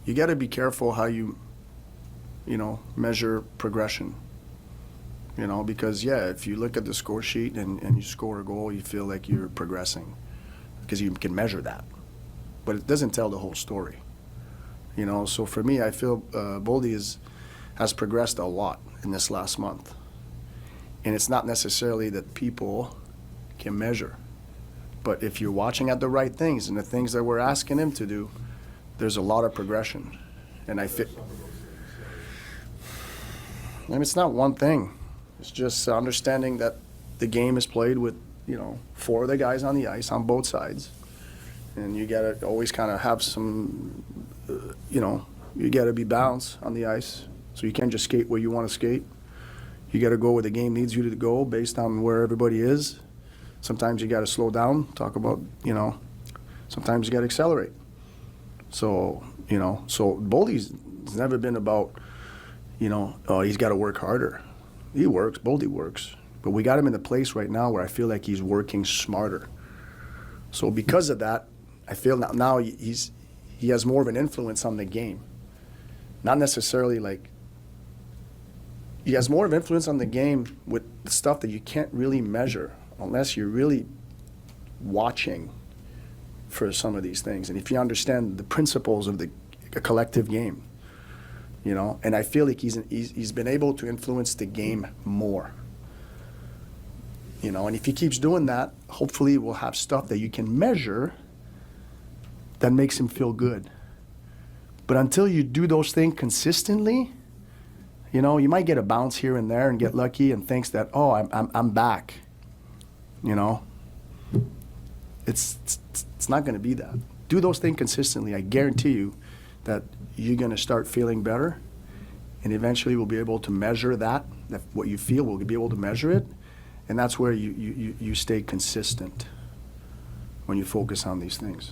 you got to be careful how you measure progression. Because if you look at the score sheet and you score a goal, you feel like you're progressing because you can measure that, but it doesn't tell the whole story. So for me, I feel Boldy has progressed a lot in this last month, and it's not necessarily that people can measure, but if you're watching at the right things and the things that we're asking him to do, there's a lot of progression, and it's not one thing. It's just understanding that the game is played with, 4 of the guys on the ice on both sides. And you got to always kind of have some, you got to be balanced on the ice. So you can't just skate where you want to skate. You got to go where the game needs you to go based on where everybody is. Sometimes you got to slow down, talk about, sometimes you got to accelerate. So, so Boldy's never been about, he's got to work harder. He works, Boldy works, but we got him in a place right now where I feel like he's working smarter. So because of that, I feel now he has more of an influence on the game. Not necessarily like, he has more of influence on the game with stuff that you can't really measure unless you're really watching for some of these things. And if you understand the principles of a collective game, and I feel like he's been able to influence the game more. And if he keeps doing that, hopefully we'll have stuff that you can measure that makes him feel good. But until you do those things consistently, you might get a bounce here and there and get lucky and thinks that, oh, I'm back. It's not going to be that. Do those things consistently. I guarantee you that you're going to start feeling better, and eventually we'll be able to measure that what you feel, we'll be able to measure it, and that's where you stay consistent when you focus on these things.